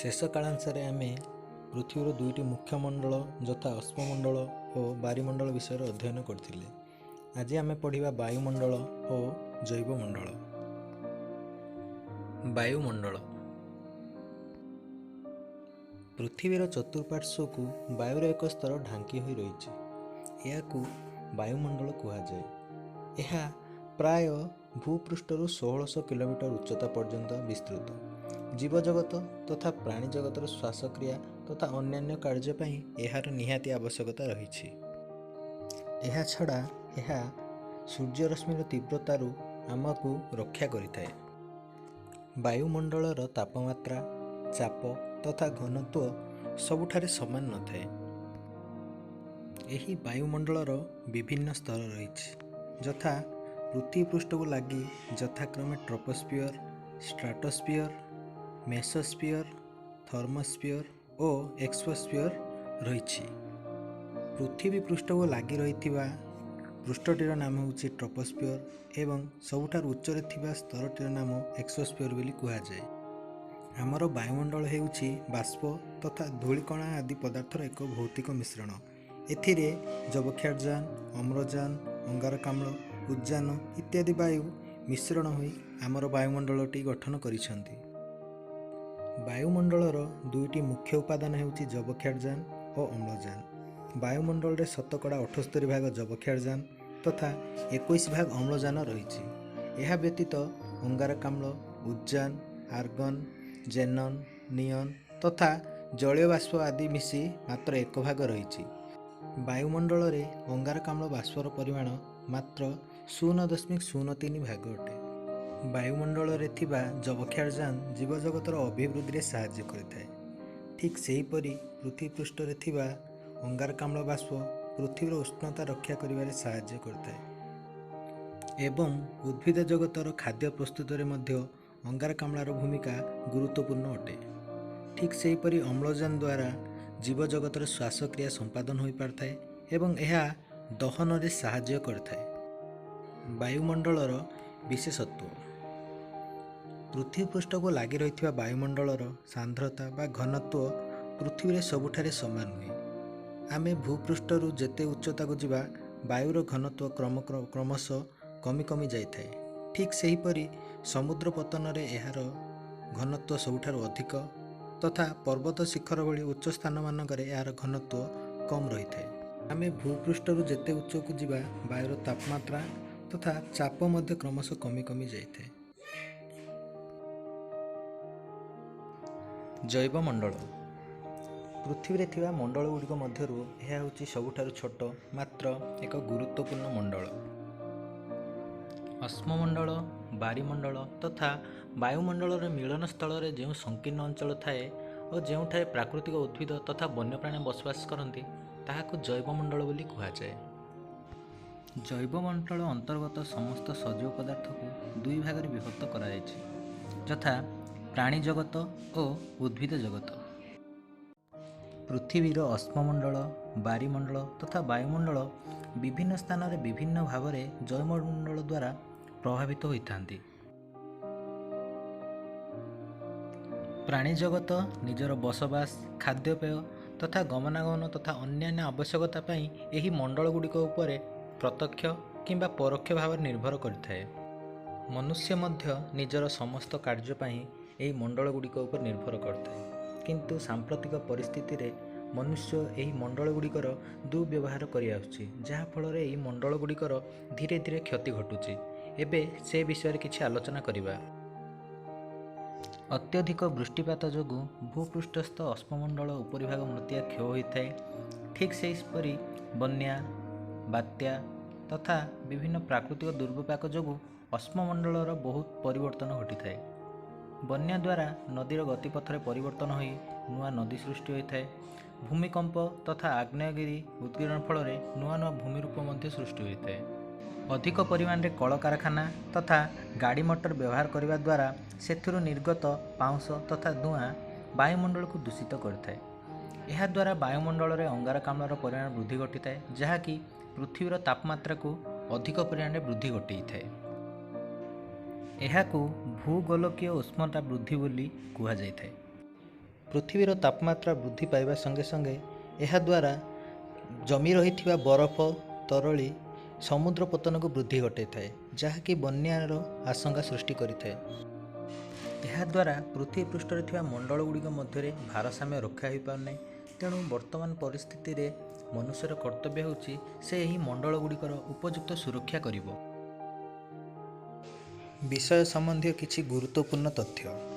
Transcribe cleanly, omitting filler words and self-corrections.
शेष कालांशरे आमे पृथ्वीर दुईटी मुख्य मंडल यथा अश्ममंडल और बायुमंडल विषय अध्ययन करथिले। आज आमे पढ़िबा वायुमंडल और जैवमंडल। वायुमंडल पृथ्वीर चतुर्पार्श्व को वायुर एक स्तर ढांकी होई रही है। वायुमंडल कहुए। यह प्राय भूपृष्ठर 1600 किलोमीटर उच्चता पर्यंत विस्तृत। जीवजगत तथा प्राणी जगतर श्वासक्रिया तथा अन्यान्य कार्य पई एहार निहाती आवश्यकता रही। यह छड़ा यह सूर्यरश्मिर तीव्रतारू आमको रक्षा करिथाए। वायुमंडलर तापमात्रा चाप तथा घनत्व सबुठारे समान न थाए। एही वायुमंडलर विभिन्न स्तर रही यथा पृथ्वी पृष्ठ को लगी यथाक्रमे ट्रोपोस्फियर, स्ट्राटोस्फियर, मेसोस्फियर, थर्मोस्फियर और एक्सोस्फियर रही। पृथ्वी पृष्ठ को लगी रही पृष्ठटीर नाम हूँ ट्रोपोस्फियर एवं सबुठार उच्चरे थिबा स्तरटीर नाम एक्सोस्फियर बोली कहुए। आमर वायुमंडल हेउछि बाष्प तथा धूलिकणा आदि पदार्थर एक भौतिक मिश्रण। एथिरे जबक्षारजान, अम्लजान, अंगारकाम्ल, उद्जान इत्यादि वायु मिश्रण होई आमर वायुमंडलटी गठन करिसेंति। वायुमंडलर दुईटी मुख्य उपादान हेउछि जबक्षारजान और अम्लजान। वायुमंडल रे शतकड़ा 78 भाग जबक्षारजान तथा 21 भाग अम्लजान रही। यह व्यतीत अंगारकाम्ल, उद्जान, आर्गन, जेनन, नियन तथा जलीय बाष्प आदि मिसी मात्र 1 भाग रही। वायुमंडल रे अंगारकाम्ल बाष्पर परिमाण मात्र 0.03 भाग अटे। वायुमंडल रे थिबा जबक्षारजान जीवजगतर अभिवृद्धि रे सहाय्य करिथाए। ठीक सेहीपरि पृथ्वी पृष्ठ रे थिबा अंगारकाम्ल बाष्प पृथ्वीर उष्णता रक्षा करिबारे सहाय्य करिथाए एवं उद्भिद जगतर खाद्य प्रस्तुत रे मध्य अंगारकाम्लर भूमिका गुरुत्वपूर्ण अटे। ठीक सेहीपरि अम्लजान द्वारा जीवजगतर श्वासक्रिया संपादन हो पारथाए एवं यह दहन रे सहाय्य करथाए। वायुमंडलर विशेषत्व पृथ्वी पृष्ठ को लगी रही वायुमंडलर सांद्रता बा घनत्व पृथ्वी सबुठारे समान हुए। आमे भूपृष्ठरू जेते उच्चता को जीवा वायुर घनत्व क्रमशः कमी कमी जाए। ठीक सेहीपरि समुद्र पतन रे एहार घनत्व सबुठारू अधिक तथा पर्वत शिखर भली उच्च स्थान मानकरे यार घनत्व कम रही है। आमे भूपृष्ठरू जेते उच्च को जीवा वायुर तापमात्रा तथा चाप मध्य क्रमशः कमी कमी जाए। जैवमंडल पृथ्वी रे थिबा मंडल गुड़िक मध्यरु यह होछि सबुठारु छोट मात्र एक गुरुत्वपूर्ण मंडल। अश्ममंडल, बारिमंडल तथा वायुमंडल मिलन स्थल रे जो संकीर्ण अंचल थाए और जोठारे प्राकृतिक उद्भिद तथा वन्यप्राणी बसवास करती ताहाकु जैवमंडल बोली कहुए। जैवमंडल अंतर्गत समस्त सजीव पदार्थ को दुई भाग विभक्त करा यथा प्राणी जगत और उद्भिद जगत। पृथ्वीर अश्ममंडल, बारिमंडल तथा वायुमंडल विभिन्न स्थान रे विभिन्न भाव में जैवमंडल द्वारा प्रभावित होता। प्राणी जगत निजर बसवास, खाद्यपेय तथा गमनागमन तथा अन्यान्य आवश्यकता पई एही मंडल गुड़िक उपरे प्रत्यक्ष किंबा परोक्ष भाव निर्भर करिथाए। मनुष्य मध्य निजर समस्त कार्य पई एही मंडल गुड़िक उपर निर्भर करथाए। किंतु सांप्रतिक परिस्थिति रे मनुष्य एही मंडल गुड़िकर दुर्व्यवहार करि आउछि, जहा फल रे एही मंडल गुड़िकर धीरे धीरे क्षति घटुछि। एबे से विषय किछि आलोचना करिबा। अत्यधिक वृष्टिपात जोगु भूपृष्ठस्थ अश्ममंडल उपरिभाग मृत्तिका क्षय होइथाए। ठीक सेहीपरि बन्या, बात्या तथा विभिन्न प्राकृतिक दुर्विपाक जोगु अश्ममंडलर बहुत परिवर्तन घटिथाए। बन्या द्वारा नदीर गतिपथरे परिवर्तन होई नुआ नदी सृष्टि होइथाए। भूमिकंप तथा आग्नेयगिरी उद्गीरण फल नुआ नुआ भूमिरूप मध्य सृष्टि होइथाए। अधिक परिमाण रे कलकारखाना तथा गाड़ी मोटर व्यवहार करने द्वारा सेथिरु निर्गत पाउंस तथा धुआं वायुमंडल को दूषित करथाए। यह द्वारा वायुमंडल रे अंगारकाम्लर परिमाण वृद्धि घटिथाए, जहाँकि पृथ्वीर तापमात्रा को अधिक परिमाण रे वृद्धि घटाइथाए। यह भूगोलकीय उष्णता वृद्धि बोली कहुए। ପୃଥିବୀର ତାପମାତ୍ରା ବୃଦ୍ଧି ପାଇବା ସଙ୍ଗେ ସଙ୍ଗେ ଏହାଦ୍ୱାରା ଜମି ରହିଥିବା ବରଫ ତରଳି ସମୁଦ୍ର ପତନକୁ ବୃଦ୍ଧି ଘଟାଇଥାଏ, ଯାହାକି ବନ୍ୟାର ଆଶଙ୍କା ସୃଷ୍ଟି କରିଥାଏ। ଏହାଦ୍ୱାରା ପୃଥିବୀ ପୃଷ୍ଠରେ ଥିବା ମଣ୍ଡଳ ଗୁଡ଼ିକ ମଧ୍ୟରେ ଭାରସାମ୍ୟ ରକ୍ଷା ହୋଇପାରୁନାହିଁ। ତେଣୁ ବର୍ତ୍ତମାନ ପରିସ୍ଥିତିରେ ମନୁଷ୍ୟର କର୍ତ୍ତବ୍ୟ ହେଉଛି ସେ ଏହି ମଣ୍ଡଳ ଗୁଡ଼ିକର ଉପଯୁକ୍ତ ସୁରକ୍ଷା କରିବ। ବିଷୟ ସମ୍ବନ୍ଧୀୟ କିଛି ଗୁରୁତ୍ୱପୂର୍ଣ୍ଣ ତଥ୍ୟ।